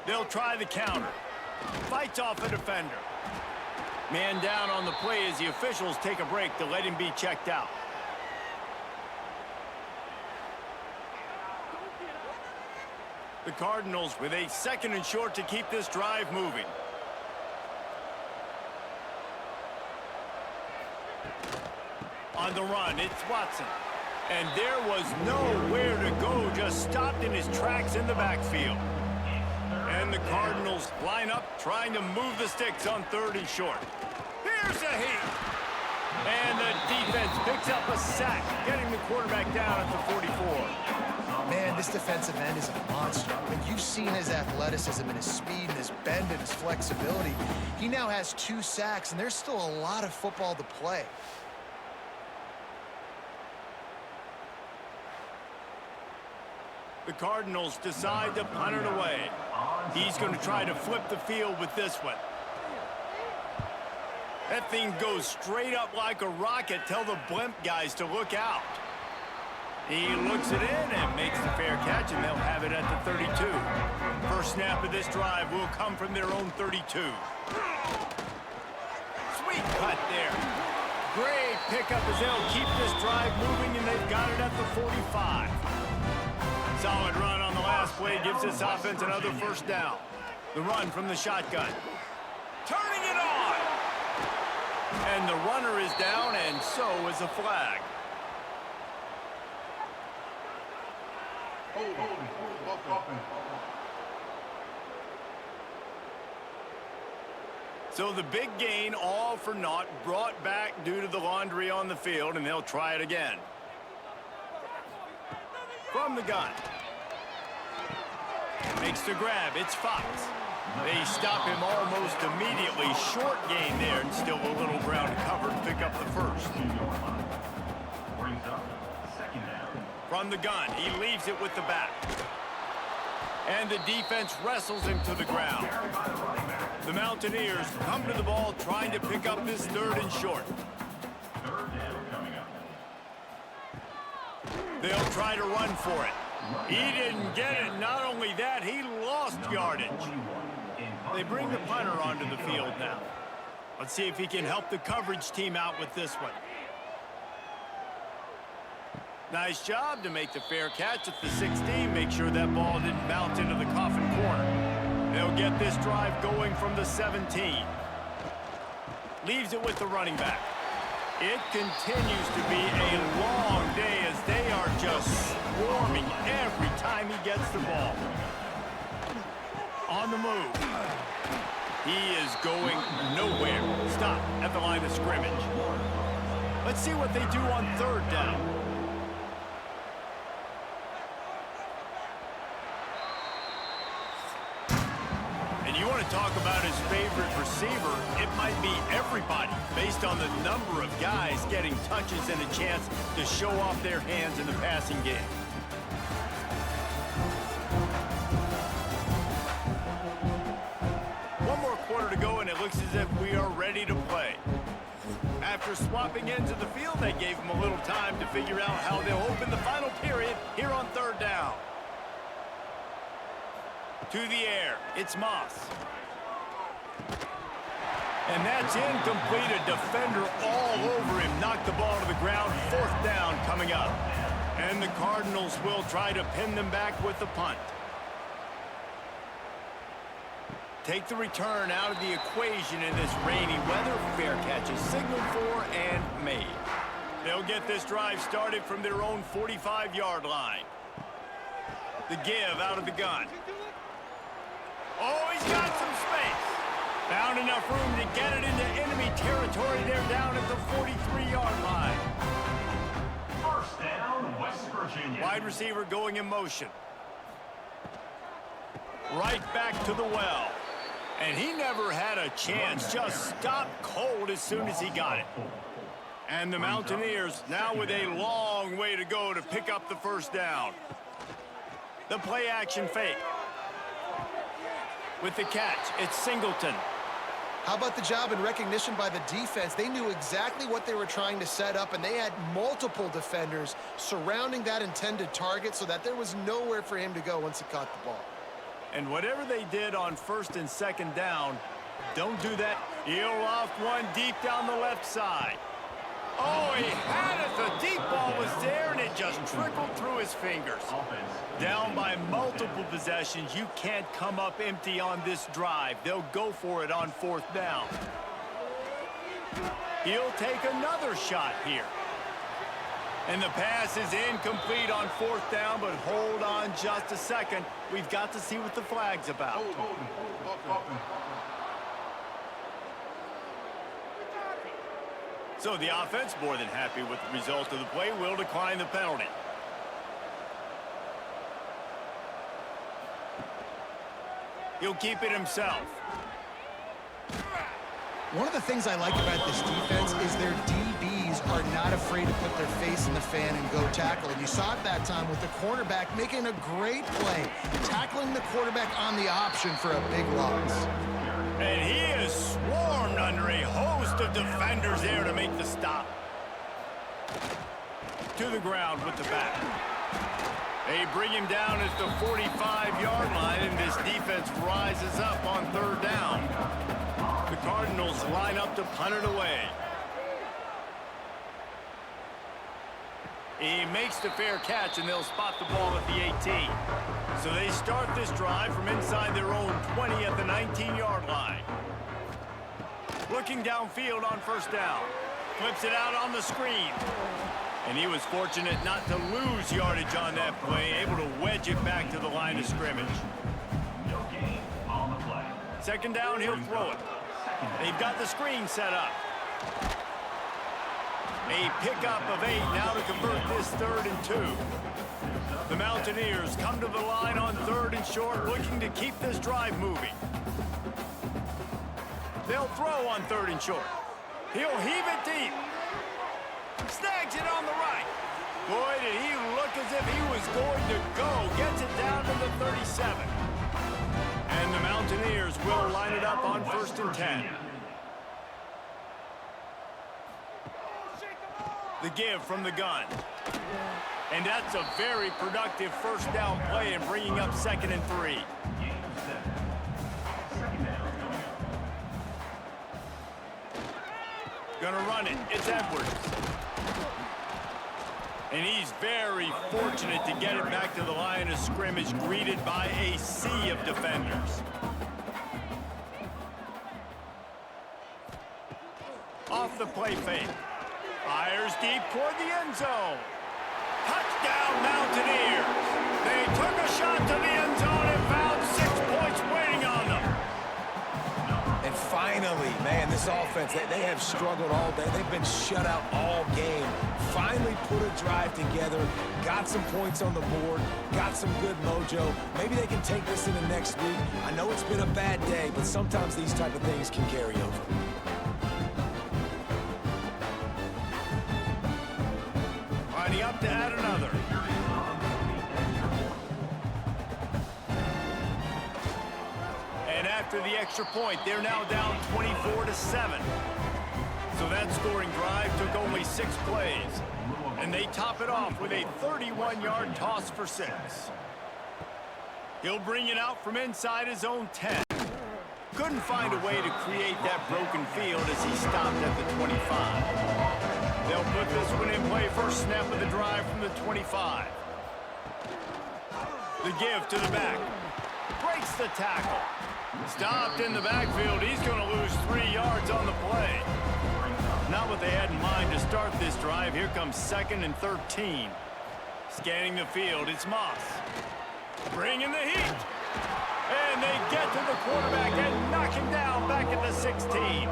They'll try the counter. Fights off a defender. Man down on the play as the officials take a break to let him be checked out. The Cardinals with a 2nd and short to keep this drive moving. On the run, it's Watson. And there was nowhere to go, just stopped in his tracks in the backfield. And the Cardinals line up, trying to move the sticks on 3rd and short. Here's a heat. And the defense picks up a sack, getting the quarterback down at the 44. Man, this defensive end is a monster. When you've seen his athleticism and his speed and his bend and his flexibility, he now has 2 sacks, and there's still a lot of football to play. The Cardinals decide to punt it away. He's going to try to flip the field with this one. That thing goes straight up like a rocket. Tell the blimp guys to look out. He looks it in and makes the fair catch, and they'll have it at the 32. First snap of this drive will come from their own 32. Sweet cut there. Great pickup as they'll keep this drive moving, and they've got it at the 45. Solid run on the last play gives this offense another first down. The run from the shotgun. Turning it on! And the runner is down, and so is a flag. So the big gain, all for naught, brought back due to the laundry on the field, and they'll try it again. From the gun. Makes the grab. It's Fox. They stop him almost immediately. Short gain there, and still a little ground covered to pick up the first. From the gun, he leaves it with the back. And the defense wrestles him to the ground. The Mountaineers come to the ball trying to pick up this 3rd and short. They'll try to run for it. He didn't get it. Not only that, he lost yardage. They bring the punter onto the field now. Let's see if he can help the coverage team out with this one. Nice job to make the fair catch at the 16. Make sure that ball didn't bounce into the coffin corner. They'll get this drive going from the 17. Leaves it with the running back. It continues to be a long day as they are just swarming every time he gets the ball. On the move. He is going nowhere. Stop at the line of scrimmage. Let's see what they do on third down. And you want to talk about his favorite receiver, it might be everybody, based on the number of guys getting touches and a chance to show off their hands in the passing game. One more quarter to go, and it looks as if we are ready to play. After swapping ends of the field, they gave him a little time to figure out how they'll open the final period here on third down. To the air, it's Moss. And that's incomplete. A defender all over him. Knocked the ball to the ground. Fourth down coming up. And the Cardinals will try to pin them back with the punt. Take the return out of the equation in this rainy weather. Fair catch is signaled for and made. They'll get this drive started from their own 45-yard line. The give out of the gun. Oh, he's got some space. Found enough room to get it into enemy territory. They're down at the 43-yard line. First down, West Virginia. Wide receiver going in motion. Right back to the well. And he never had a chance. Just stopped cold as soon as he got it. And the Mountaineers now with a long way to go to pick up the first down. The play action fake. With the catch, it's Singleton. How about the job and recognition by the defense? They knew exactly what they were trying to set up, and they had multiple defenders surrounding that intended target so that there was nowhere for him to go once he caught the ball. And whatever they did on first and second down, don't do that. He'll loft one deep down the left side. Oh, he had it. The deep ball was there, and it just trickled through his fingers. Down by multiple possessions, you can't come up empty on this drive. They'll go for it on fourth down. He'll take another shot here. And the pass is incomplete on fourth down, but hold on just a second. We've got to see what the flag's about. So the offense, more than happy with the result of the play, will decline the penalty. He'll keep it himself. One of the things I like about this defense is their DBs are not afraid to put their face in the fan and go tackle. And you saw it that time with the cornerback making a great play, tackling the quarterback on the option for a big loss. And he is swarmed under a host of defenders there to make the stop. To the ground with the back. They bring him down at the 45-yard line, and this defense rises up on third down. The Cardinals line up to punt it away. He makes the fair catch, and they'll spot the ball at the 18. So they start this drive from inside their own 20 at the 19-yard line. Looking downfield on first down. Flips it out on the screen. And he was fortunate not to lose yardage on that play, able to wedge it back to the line of scrimmage. No gain on the play. Second down, he'll throw it. They've got the screen set up. A pickup of 8 now to convert this 3rd and 2. The Mountaineers come to the line on 3rd and short, looking to keep this drive moving. They'll throw on 3rd and short. He'll heave it deep. Snags it on the right. Boy, did he look as if he was going to go. Gets it down to the 37. And the Mountaineers will line it up on 1st and 10. The give from the gun. And that's a very productive first down play in bringing up 2nd and 3. Gonna run it. It's Edwards. And he's very fortunate to get it back to the line of scrimmage, greeted by a sea of defenders. Off the play fake. Fires deep toward the end zone. Touchdown, Mountaineers. They took a shot to the end zone and found 6 points waiting on them. And Finally, man, this offense, they have struggled all day. They've been shut out all game. Finally put a drive together, got some points on the board, got some good mojo. Maybe they can take this into next week. I know it's been a bad day, but sometimes these type of things can carry over. Lining up to add another. And after the extra point, they're now down 24-7. So that scoring drive took only 6 plays. And they top it off with a 31-yard toss for 6. He'll bring it out from inside his own 10. Couldn't find a way to create that broken field as he stopped at the 25. They'll put this one in play first snap of the drive from the 25. The give to the back. Breaks the tackle. Stopped in the backfield. He's going to lose 3 yards on the play. Not what they had in mind to start this drive. Here comes 2nd and 13. Scanning the field, it's Moss. Bringing the heat. And they get to the quarterback and knock him down back at the 16.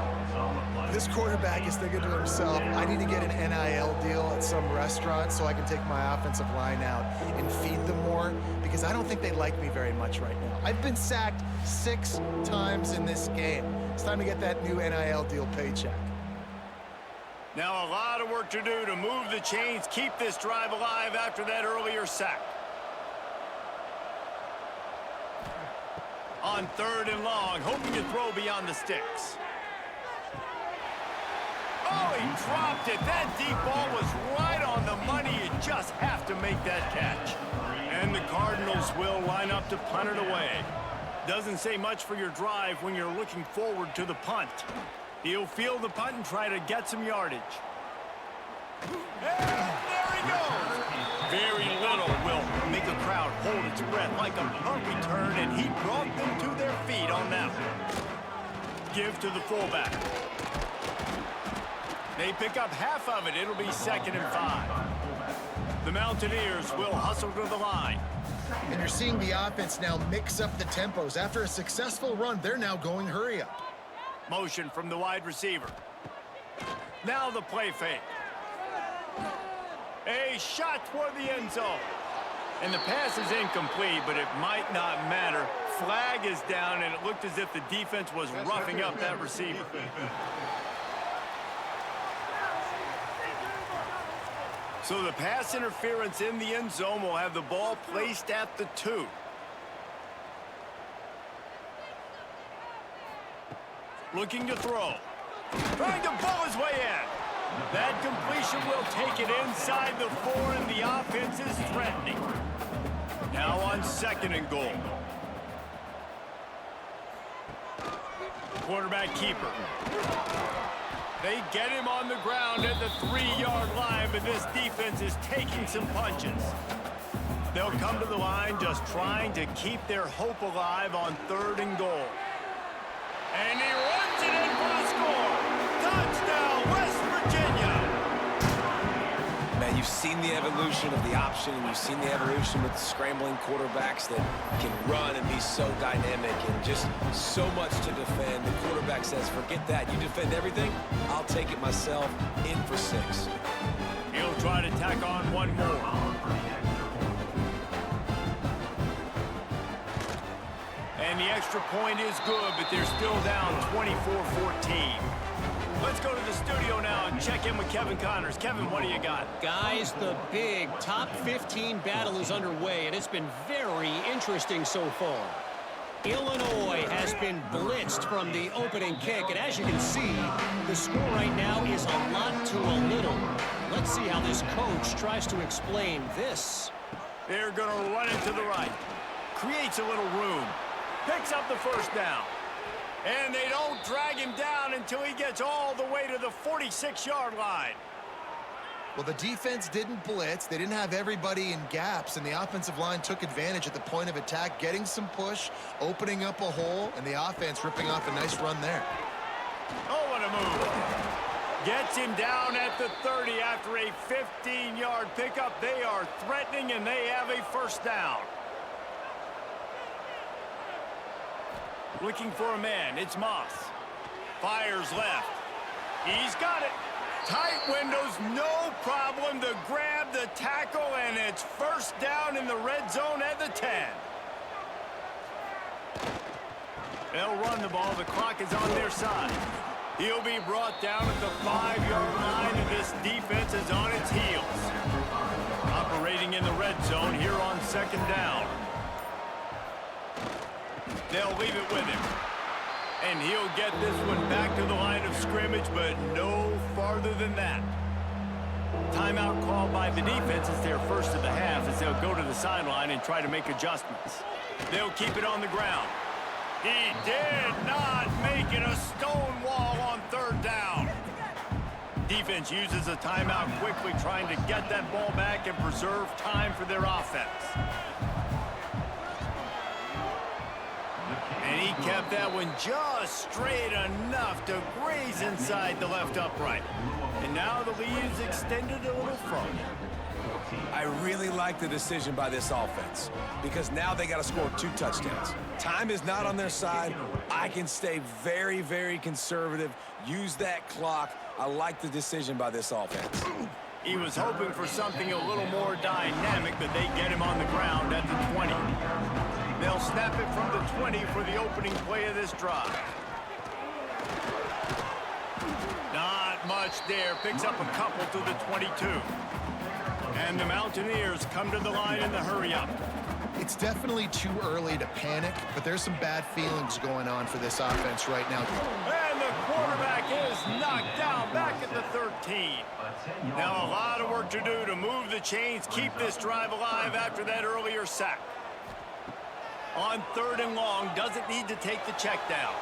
This quarterback is thinking to himself, I need to get an NIL deal at some restaurant so I can take my offensive line out and feed them more, because I don't think they like me very much right now. I've been sacked 6 times in this game. It's time to get that new NIL deal paycheck. Now a lot of work to do to move the chains, keep this drive alive after that earlier sack. On 3rd and long, hoping to throw beyond the sticks. Oh, he dropped it. That deep ball was right on the money. You just have to make that catch. And the Cardinals will line up to punt it away. Doesn't say much for your drive when you're looking forward to the punt. He'll field the punt and try to get some yardage. And there he goes. Very little will make a crowd hold its breath like a punt return, and he brought them to their feet on that one. Give to the fullback. They pick up half of it. It'll be 2nd and 5. The Mountaineers will hustle to the line. And you're seeing the offense now mix up the tempos. After a successful run, they're now going hurry up. Motion from the wide receiver. Now the play fake. A shot toward the end zone. And the pass is incomplete, but it might not matter. Flag is down, and it looked as if the defense was roughing up that receiver. So the pass interference in the end zone will have the ball placed at the 2. Looking to throw. Trying to pull his way in. That completion will take it inside the 4, and the offense is threatening. Now on 2nd and goal. Quarterback keeper. They get him on the ground at the 3-yard line, but this defense is taking some punches. They'll come to the line just trying to keep their hope alive on 3rd and goal. And he runs it in for the score. Touchdown, West Virginia. Man, you've seen the evolution of the option, and you've seen the evolution with scrambling quarterbacks that can run and be so dynamic and just so much to defend. The quarterback says, forget that. You defend everything, I'll take it myself. In for 6. He'll try to tack on one more. And the extra point is good, but they're still down 24-14. Let's go to the studio now and check in with Kevin Connors. Kevin, what do you got? Guys, the big top 15 battle is underway, and it's been very interesting so far. Illinois has been blitzed from the opening kick, and as you can see, the score right now is a lot to a little. Let's see how this coach tries to explain this. They're going to run it to the right. Creates a little room. Picks up the first down. And they don't drag him down until he gets all the way to the 46-yard line. Well, the defense didn't blitz. They didn't have everybody in gaps, and the offensive line took advantage at the point of attack, getting some push, opening up a hole, and the offense ripping off a nice run there. Oh, what a move. Gets him down at the 30 after a 15-yard pickup. They are threatening, and they have a first down. Looking for a man. It's Moss. Fires left. He's got it. Tight windows, no problem to grab the tackle, and it's first down in the red zone at the 10. They'll run the ball. The clock is on their side. He'll be brought down at the 5-yard line, and this defense is on its heels. Operating in the red zone here on second down. They'll leave it with him. And he'll get this one back to the line of scrimmage, but no farther than that. Timeout called by the defense is their first of the half as they'll go to the sideline and try to make adjustments. They'll keep it on the ground. He did not make it a stone wall on third down. Defense uses a timeout quickly, trying to get that ball back and preserve time for their offense. And he kept that one just straight enough to graze inside the left upright. And now the lead is extended a little further. I really like the decision by this offense because now they got to score 2 touchdowns. Time is not on their side. I can stay very, very conservative, use that clock. I like the decision by this offense. He was hoping for something a little more dynamic, but they get him on the ground at the 20. They'll snap it from the 20 for the opening play of this drive. Not much there. Picks up a couple to the 22. And the Mountaineers come to the line in the hurry-up. It's definitely too early to panic, but there's some bad feelings going on for this offense right now. And the quarterback is knocked down back at the 13. Now a lot of work to do to move the chains, keep this drive alive after that earlier sack. On third and long, doesn't need to take the check down.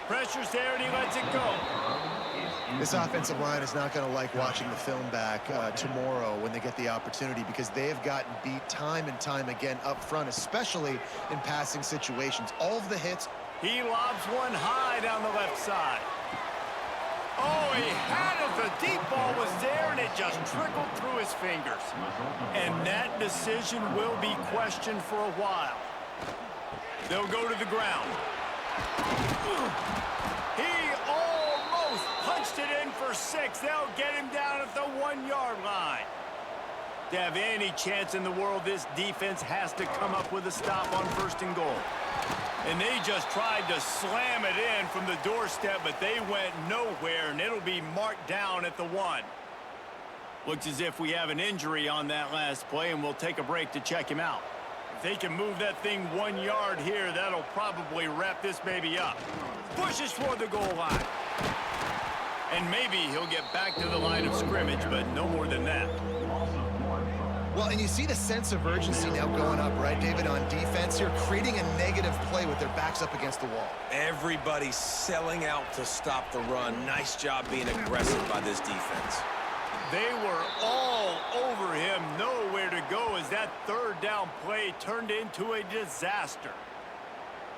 Pressure's there, and he lets it go. This offensive line is not going to like watching the film back tomorrow when they get the opportunity because they have gotten beat time and time again up front, especially in passing situations. All of the hits. He lobs one high down the left side. Oh, he had it. The deep ball was there, and it just trickled through his fingers. And that decision will be questioned for a while. They'll go to the ground. He almost punched it in for 6. They'll get him down at the 1-yard line. To have any chance in the world, this defense has to come up with a stop on first and goal. And they just tried to slam it in from the doorstep, but they went nowhere, and it'll be marked down at the 1. Looks as if we have an injury on that last play, and we'll take a break to check him out. If they can move that thing 1 yard here, that'll probably wrap this baby up. Pushes for the goal line. And maybe he'll get back to the line of scrimmage, but no more than that. Well, and you see the sense of urgency now going up, right, David, on defense here, creating a negative play with their backs up against the wall. Everybody's selling out to stop the run. Nice job being aggressive by this defense. They were all over him, nowhere to go as that third down play turned into a disaster.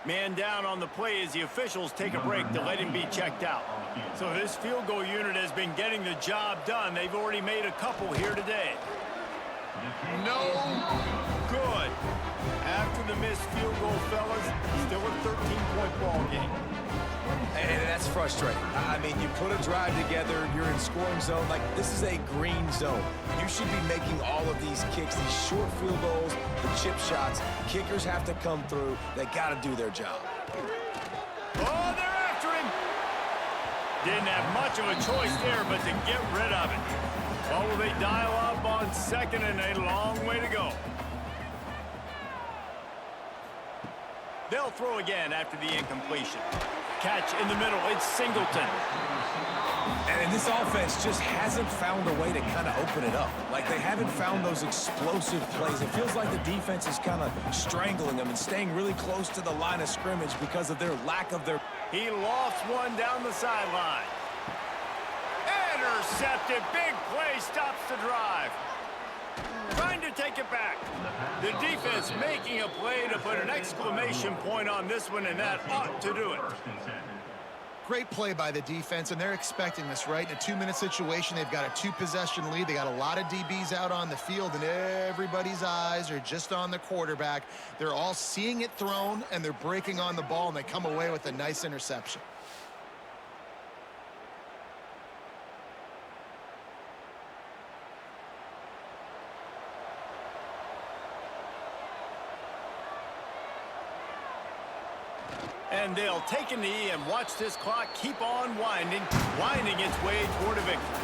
Man down on the play as the officials take a break to let him be checked out. So this field goal unit has been getting the job done. They've already made a couple here today. No good. After the missed field goal, fellas, still a 13-point ball game. And that's frustrating. I mean, you put a drive together, you're in scoring zone. Like, this is a green zone. You should be making all of these kicks, these short field goals, the chip shots. Kickers have to come through. They got to do their job. Oh, they're after him. Didn't have much of a choice there, but to get rid of it. Well, will they dial up on second and a long way to go? They'll throw again after the incompletion. Catch in the middle, it's Singleton. And this offense just hasn't found a way to kind of open it up. Like, they haven't found those explosive plays. It feels like the defense is kind of strangling them and staying really close to the line of scrimmage because of their lack of their... He lofts one down the sideline. Intercepted, big play, stops the drive. Trying to take it back. The defense making a play to put an exclamation point on this one, and that ought to do it. Great play by the defense, and they're expecting this, right? In a 2-minute situation, they've got a 2-possession lead. They got a lot of DBs out on the field, and everybody's eyes are just on the quarterback. They're all seeing it thrown, and they're breaking on the ball, and they come away with a nice interception. And they'll take a knee and watch this clock keep on winding its way toward a victory.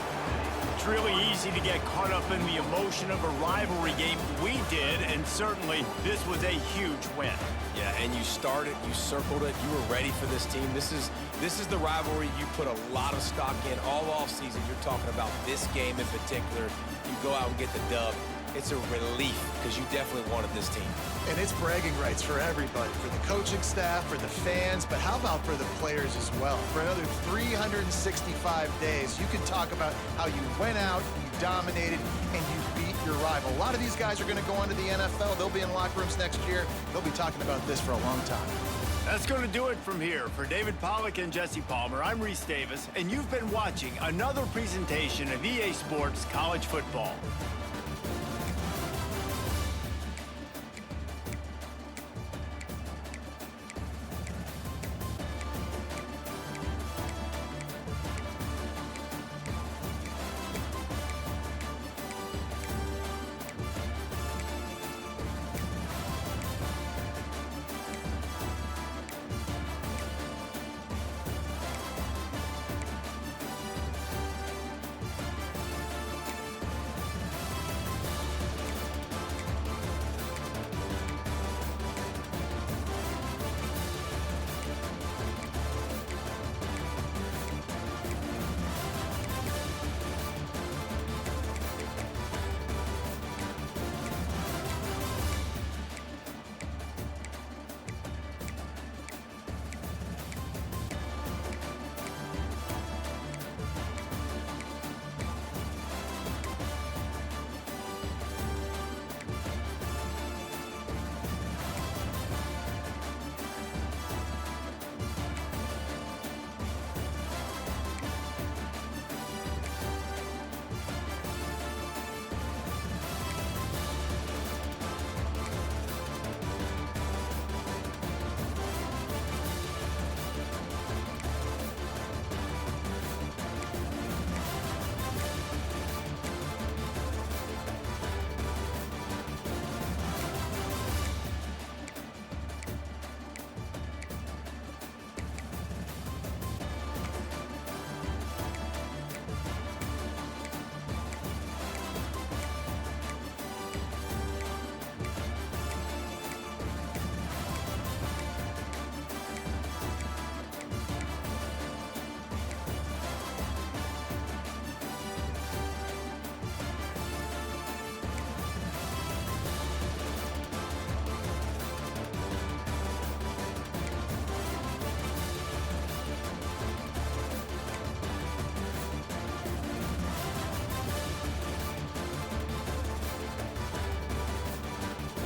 It's really easy to get caught up in the emotion of a rivalry game. We did, and certainly this was a huge win. Yeah, and you started, you circled it, you were ready for this team. This is the rivalry you put a lot of stock in all offseason. You're talking about this game in particular. You go out and get the dub. It's a relief because you definitely wanted this team. And it's bragging rights for everybody, for the coaching staff, for the fans, but how about for the players as well? For another 365 days, you can talk about how you went out, you dominated, and you beat your rival. A lot of these guys are going to go on to the NFL. They'll be in locker rooms next year. They'll be talking about this for a long time. That's going to do it from here. For David Pollack and Jesse Palmer, I'm Reese Davis, and you've been watching another presentation of EA Sports College Football.